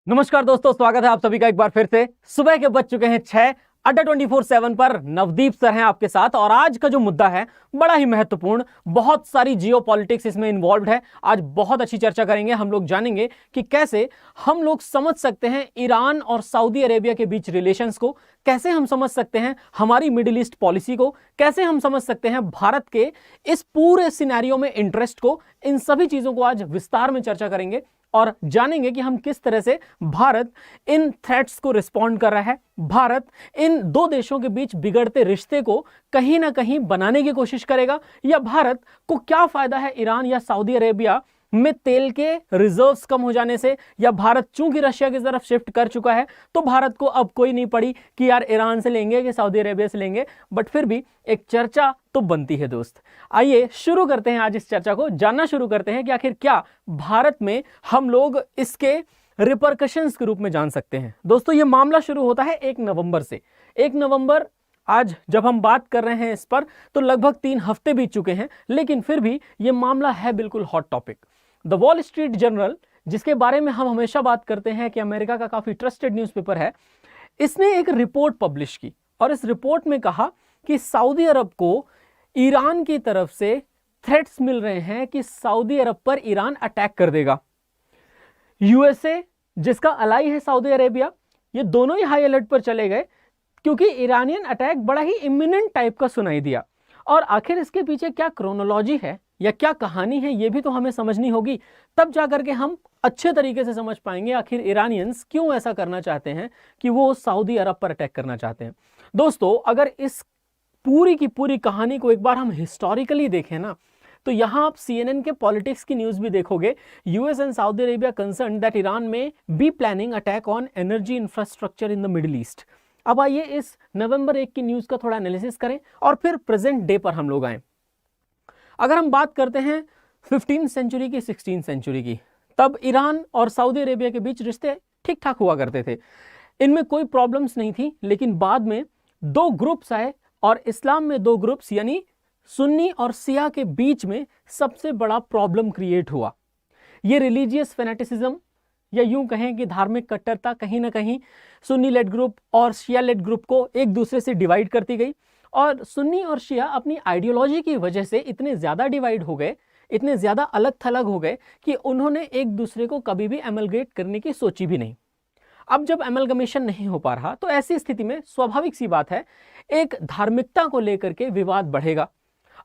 नमस्कार दोस्तों, स्वागत है आप सभी का एक बार फिर से। सुबह के बज चुके हैं 6। अड्डा 24/7 पर नवदीप सर हैं आपके साथ। और आज का जो मुद्दा है बड़ा ही महत्वपूर्ण, बहुत सारी जियोपॉलिटिक्स इसमें इन्वॉल्व है। आज बहुत अच्छी चर्चा करेंगे। हम लोग जानेंगे कि कैसे हम लोग समझ सकते हैं ईरान और सऊदी अरेबिया के बीच रिलेशंस को, कैसे हम समझ सकते हैं हमारी मिडिल ईस्ट पॉलिसी को, कैसे हम समझ सकते हैं भारत के इस पूरे सिनेरियो में इंटरेस्ट को। इन सभी चीजों को आज विस्तार में चर्चा करेंगे और जानेंगे कि हम किस तरह से भारत इन थ्रेट्स को रिस्पॉन्ड कर रहा है। भारत इन दो देशों के बीच बिगड़ते रिश्ते को कहीं ना कहीं बनाने की कोशिश करेगा, या भारत को क्या फायदा है ईरान या सऊदी अरेबिया में तेल के रिजर्व्स कम हो जाने से, या भारत चूंकि रशिया की तरफ शिफ्ट कर चुका है तो भारत को अब कोई नहीं पड़ी कि यार ईरान से लेंगे कि सऊदी अरेबिया से लेंगे। बट फिर भी एक चर्चा तो बनती है दोस्त। आइए शुरू करते हैं आज इस चर्चा को, जानना शुरू करते हैं कि आखिर क्या भारत में हम लोग इसके रिपरकशंस के रूप में जान सकते हैं। दोस्तों, यह मामला शुरू होता है 1 नवंबर से। 1 नवंबर आज जब हम बात कर रहे हैं इस पर तो लगभग 3 हफ्ते बीत चुके हैं, लेकिन फिर भी यह मामला है बिल्कुल hot topic. The wall street journal, जिसके बारे में हम हमेशा बात करते हैं कि अमेरिका का काफी ट्रस्टेड न्यूज़पेपर है, इसने एक रिपोर्ट पब्लिश की और इस रिपोर्ट में कहा कि सऊदी अरब को ईरान की तरफ से थ्रेट्स मिल रहे हैं कि सऊदी अरब पर ईरान अटैक कर देगा। यूएसए, जिसका अलाई है सऊदी अरेबिया, ये दोनों ही हाई अलर्ट पर चले गए क्योंकि ईरानियन अटैक बड़ा ही इमिनेंट टाइप का सुनाई दिया। और आखिर इसके पीछे क्या क्रोनोलॉजी है या क्या कहानी है, ये भी तो हमें समझनी होगी। तब जाकर के हम अच्छे तरीके से समझ पाएंगे आखिर ईरानियंस क्यों ऐसा करना चाहते हैं कि वो सऊदी अरब पर अटैक करना चाहते हैं। दोस्तों, अगर इस पूरी की पूरी कहानी को एक बार हम हिस्टोरिकली देखें ना, तो यहां आप CNN के पॉलिटिक्स की न्यूज भी देखोगे। US and Saudi Arabia concern that Iran may be planning attack on energy infrastructure in the Middle East. अब आइए इस नवंबर 1 की न्यूज का थोड़ा एनालिसिस करें और फिर प्रेजेंट डे पर हम लोग आए। अगर हम बात करते हैं 15वीं सेंचुरी की, 16वीं सेंचुरी की, तब ईरान और सऊदी अरेबिया के बीच रिश्ते ठीक ठाक हुआ करते थे, इनमें कोई प्रॉब्लम्स नहीं थी। लेकिन बाद में 2 ग्रुप्स आए और इस्लाम में 2 ग्रुप्स यानी सुन्नी और शिया के बीच में सबसे बड़ा प्रॉब्लम क्रिएट हुआ। यह रिलीजियस फेनेटिसिज्म या यूं कहें कि धार्मिक कट्टरता कहीं ना कहीं सुन्नी लेड ग्रुप और शिया लेड ग्रुप को एक दूसरे से डिवाइड करती गई। और सुन्नी और शिया अपनी आइडियोलॉजी की वजह से इतने ज्यादा डिवाइड हो गए, इतने ज्यादा अलग थलग हो गए कि उन्होंने एक दूसरे को कभी भी एमलगेट करने की सोची भी नहीं। अब जब एमलगमेशन नहीं हो पा रहा तो ऐसी स्थिति में स्वाभाविक सी बात है, एक धार्मिकता को लेकर के विवाद बढ़ेगा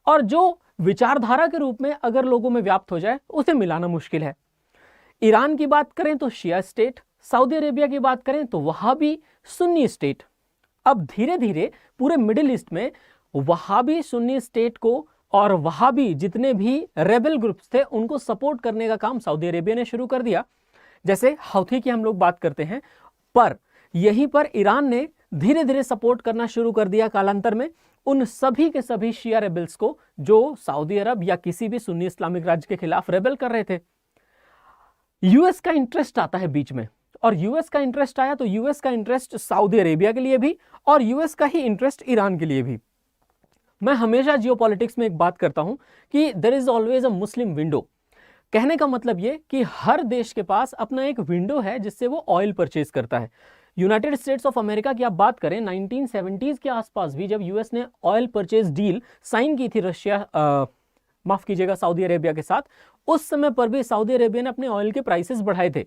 और जो विचारधारा के रूप में अगर लोगों में व्याप्त हो जाए उसे मिलाना मुश्किल है। ईरान की बात करें तो शिया स्टेट, सऊदी अरेबिया की बात करें तो वहाबी सुन्नी स्टेट। अब धीरे धीरे पूरे मिडिल ईस्ट में वहाबी सुन्नी स्टेट को और वहाबी जितने भी रेबल ग्रुप्स थे उनको सपोर्ट करने का काम सऊदी अरेबिया ने शुरू कर दिया। जैसे हौथी की हम लोग बात करते हैं, पर यहीं पर ईरान ने धीरे धीरे सपोर्ट करना शुरू कर दिया कालांतर में उन सभी के सभी शिया रेबल्स को जो सऊदी अरब या किसी भी सुन्नी इस्लामिक राज्य के खिलाफ रेबल कर रहे थे। यूएस का इंटरेस्ट आता है बीच में, और यूएस का इंटरेस्ट आया तो यूएस का इंटरेस्ट सऊदी अरेबिया के लिए भी और यूएस का ही इंटरेस्ट ईरान के लिए भी। मैं हमेशा जियोपॉलिटिक्स में एक बात करता हूं कि there is always a Muslim window. कहने का मतलब यह कि हर देश के पास अपना एक विंडो है जिससे वो ऑयल परचेज करता है। यूनाइटेड स्टेट्स ऑफ अमेरिका की आप बात करें, 1970s के आसपास भी जब यूएस ने ऑयल परचेज डील साइन की थी माफ कीजिएगा सऊदी अरेबिया के साथ, उस समय पर भी सऊदी अरेबिया ने अपने ऑयल के प्राइसेस बढ़ाए थे।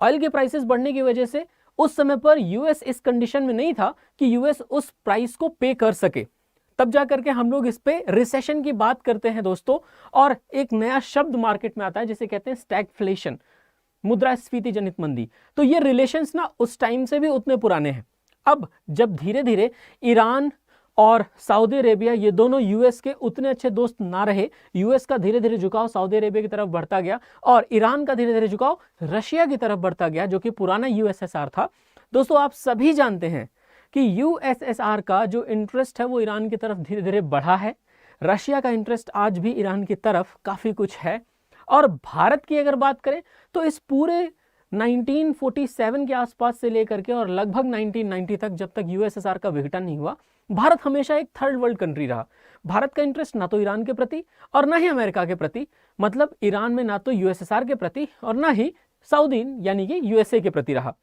ऑयल के प्राइसेस बढ़ने की वजह से उस समय पर यूएस इस कंडीशन में नहीं था कि यूएस उस प्राइस को पे कर सके। तब जाकर के हम लोग इस पे रिसेशन की बात करते हैं दोस्तों, और एक नया शब्द मार्केट में आता है जिसे कहते हैं स्टैगफ्लेशन, मुद्रास्फीति जनित मंदी। तो ये रिलेशंस ना उस टाइम से भी उतने पुराने हैं। अब जब धीरे धीरे ईरान और सऊदी अरेबिया ये दोनों यूएस के उतने अच्छे दोस्त ना रहे, यूएस का धीरे धीरे झुकाव सऊदी अरेबिया की तरफ बढ़ता गया और ईरान का धीरे धीरे झुकाव रशिया की तरफ बढ़ता गया, जो कि पुराना यूएसएसआर था। दोस्तों, आप सभी जानते हैं कि यूएसएसआर का जो इंटरेस्ट है वो ईरान की तरफ धीरे धीरे बढ़ा है। रशिया का इंटरेस्ट आज भी ईरान की तरफ काफी कुछ है। और भारत की अगर बात करें तो इस पूरे 1947 के आसपास से लेकर के और लगभग 1990 तक, जब तक यूएसएसआर का विघटन नहीं हुआ, भारत हमेशा एक थर्ड वर्ल्ड कंट्री रहा। भारत का इंटरेस्ट ना तो ईरान के प्रति और ना ही अमेरिका के प्रति, मतलब ईरान में ना तो यूएसएसआर के प्रति और ना ही सऊदी यानी कि यूएसए के प्रति रहा।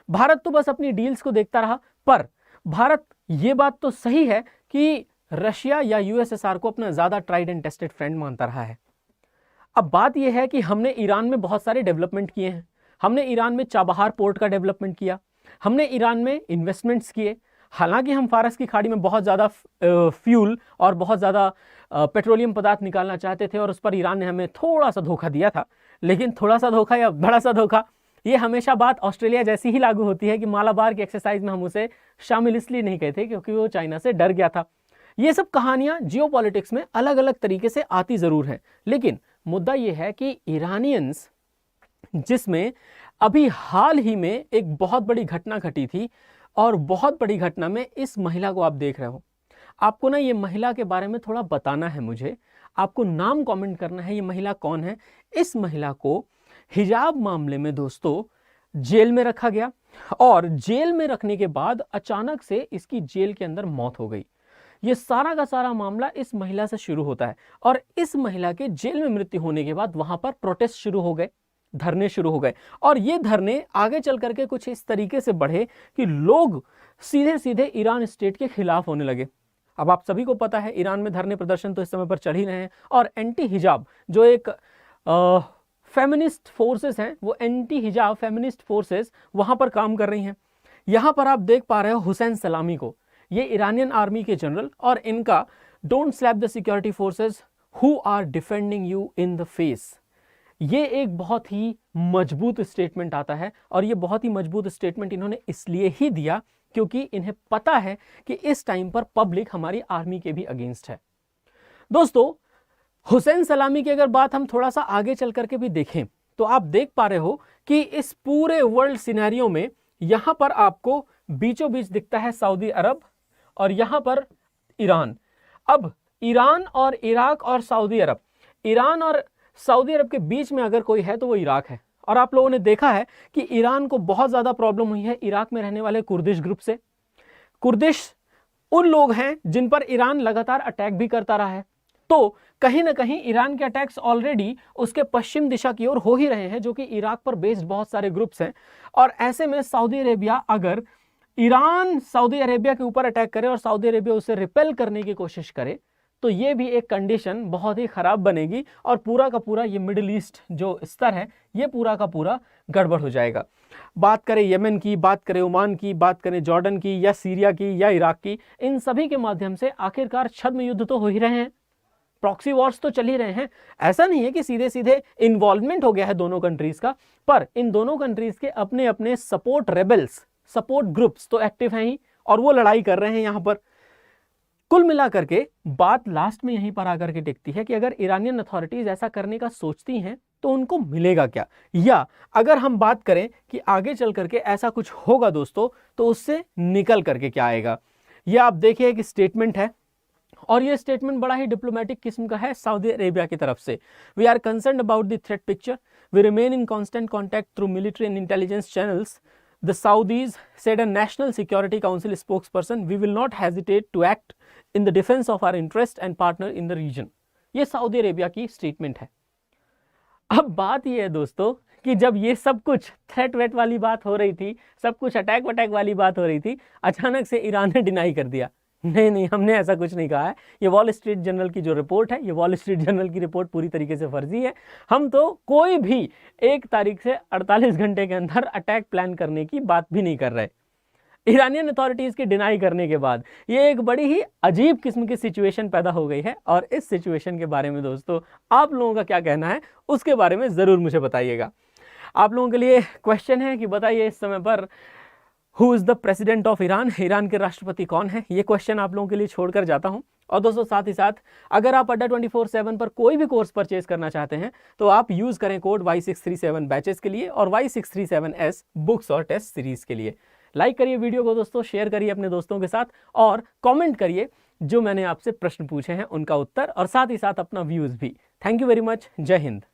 भारत तो बस अपनी डील्स को देखता रहा, पर भारत ये बात तो सही है कि रशिया या यूएसएसआर को अपना ज्यादा ट्राइड एंड टेस्टेड फ्रेंड मानता रहा है। अब बात यह है कि हमने ईरान में बहुत सारे डेवलपमेंट किए हैं। हमने ईरान में चाबहार पोर्ट का डेवलपमेंट किया, हमने ईरान में इन्वेस्टमेंट्स किए। हालांकि हम फारस की खाड़ी में बहुत ज़्यादा फ्यूल और बहुत ज़्यादा पेट्रोलियम पदार्थ निकालना चाहते थे और उस पर ईरान ने हमें थोड़ा सा धोखा दिया था। लेकिन थोड़ा सा धोखा या बड़ा सा धोखा, ये हमेशा बात ऑस्ट्रेलिया जैसी ही लागू होती है कि मालाबार की एक्सरसाइज में हम उसे शामिल इसलिए नहीं कहते क्योंकि वो चाइना से डर गया था। ये सब कहानियां जियोपॉलिटिक्स में अलग अलग तरीके से आती ज़रूर हैं, लेकिन मुद्दा ये है कि ईरानियंस, जिसमें अभी हाल ही में एक बहुत बड़ी घटना घटी थी और बहुत बड़ी घटना में इस महिला को आप देख रहे हो। आपको ना ये महिला के बारे में थोड़ा बताना है मुझे, आपको नाम कमेंट करना है, ये महिला कौन है। इस महिला को हिजाब मामले में दोस्तों जेल में रखा गया और जेल में रखने के बाद अचानक से इसकी जेल के अंदर मौत हो गई। ये सारा का सारा मामला इस महिला से शुरू होता है और इस महिला के जेल में मृत्यु होने के बाद वहां पर प्रोटेस्ट शुरू हो गए, धरने शुरू हो गए और ये धरने आगे चल करके कुछ इस तरीके से बढ़े कि लोग सीधे सीधे ईरान स्टेट के खिलाफ होने लगे। अब आप सभी को पता है ईरान में धरने प्रदर्शन तो इस समय पर चल ही रहे हैं और एंटी हिजाब जो एक फेमिनिस्ट फोर्सेस हैं, वो एंटी हिजाब फेमिनिस्ट फोर्सेस वहां पर काम कर रही हैं। यहां पर आप देख पा रहे हो हुसैन सलामी को, ये ईरानियन आर्मी के जनरल, और इनका don't slap the security forces who are defending you in the face. ये एक बहुत ही मजबूत स्टेटमेंट आता है और ये बहुत ही मजबूत स्टेटमेंट इन्होंने इसलिए ही दिया क्योंकि इन्हें पता है कि इस टाइम पर पब्लिक हमारी आर्मी के भी अगेंस्ट है। दोस्तों, हुसैन सलामी की अगर बात हम थोड़ा सा आगे चल करके भी देखें तो आप देख पा रहे हो कि इस पूरे वर्ल्ड सिनेरियो में यहां पर आपको बीचों बीच दिखता है सऊदी अरब और यहां पर ईरान। अब ईरान और इराक और सऊदी अरब, ईरान और सऊदी अरब के बीच में अगर कोई है तो वो इराक है। और आप लोगों ने देखा है कि ईरान को बहुत ज्यादा प्रॉब्लम हुई है इराक में रहने वाले कुर्दिश ग्रुप से। कुर्दिश उन लोग हैं जिन पर ईरान लगातार अटैक भी करता रहा है, तो कहीं ना कहीं ईरान के अटैक्स ऑलरेडी उसके पश्चिम दिशा की ओर हो ही रहे हैं, जो कि इराक पर बेस्ड बहुत सारे ग्रुप्स हैं। और ऐसे में सऊदी अरेबिया, अगर ईरान सऊदी अरेबिया के ऊपर अटैक करे और सऊदी अरेबिया उसे रिपेल करने की कोशिश करे तो ये भी एक कंडीशन बहुत ही खराब बनेगी और पूरा का पूरा ये मिडिल ईस्ट जो स्तर है ये पूरा का पूरा गड़बड़ हो जाएगा। बात करें यमन की, बात करें ओमान की, बात करें जॉर्डन की या सीरिया की या इराक की, इन सभी के माध्यम से आखिरकार छद्म युद्ध तो हो ही रहे हैं, प्रॉक्सी वॉर्स तो चल ही रहे हैं। ऐसा नहीं है कि सीधे सीधे इन्वॉल्वमेंट हो गया है दोनों कंट्रीज का, पर इन दोनों कंट्रीज के अपने अपने सपोर्ट रेबल्स, सपोर्ट ग्रुप्स तो एक्टिव हैं ही और वो लड़ाई कर रहे हैं यहां पर। कुल मिलाकर के बात लास्ट में यहीं पर आकर के टिकती है कि अगर ईरानियन अथॉरिटीज ऐसा करने का सोचती हैं तो उनको मिलेगा क्या, या अगर हम बात करें कि आगे चल करके ऐसा कुछ होगा दोस्तों तो उससे निकल करके क्या आएगा। ये आप देखिए एक स्टेटमेंट है और ये स्टेटमेंट बड़ा ही डिप्लोमेटिक किस्म का है सऊदी अरेबिया की तरफ से। We are concerned about the threat picture, we remain in constant contact through military and intelligence channels. The Saudis, said a National Security Council spokesperson, we will not hesitate to act in the defense of our interest and partner in the region. ये Saudi Arabia की statement है। अब बात ये है दोस्तों कि जब ये सब कुछ थ्रेट वेट वाली बात हो रही थी, सब कुछ अटैक वटैक वाली बात हो रही थी, अचानक से ईरान ने डिनाई कर दिया, नहीं हमने ऐसा कुछ नहीं कहा है, ये वॉल स्ट्रीट जर्नल की जो रिपोर्ट है, ये वॉल स्ट्रीट जर्नल की रिपोर्ट पूरी तरीके से फर्जी है। हम तो कोई भी 1 तारीख से 48 घंटे के अंदर अटैक प्लान करने की बात भी नहीं कर रहे। ईरानियन अथॉरिटीज के डिनाई करने के बाद ये एक बड़ी ही अजीब किस्म की सिचुएशन पैदा हो गई है और इस सिचुएशन के बारे में दोस्तों आप लोगों का क्या कहना है उसके बारे में ज़रूर मुझे बताइएगा। आप लोगों के लिए क्वेश्चन है कि बताइए इस समय पर who is the president of Iran, Iran के राष्ट्रपति कौन है, ये क्वेश्चन आप लोगों के लिए छोड़कर जाता हूं। और दोस्तों साथ ही साथ अगर आप अड्डा 24/7 पर कोई भी कोर्स परचेज करना चाहते हैं तो आप यूज़ करें कोड Y637 बैचेस के लिए और Y637S बुक्स और टेस्ट सीरीज के लिए। लाइक करिए वीडियो को दोस्तों, शेयर करिए अपने दोस्तों के साथ और कमेंट करिए जो मैंने आपसे प्रश्न पूछे हैं उनका उत्तर, और साथ ही साथ अपना व्यूज़ भी। Thank you very much. जय हिंद।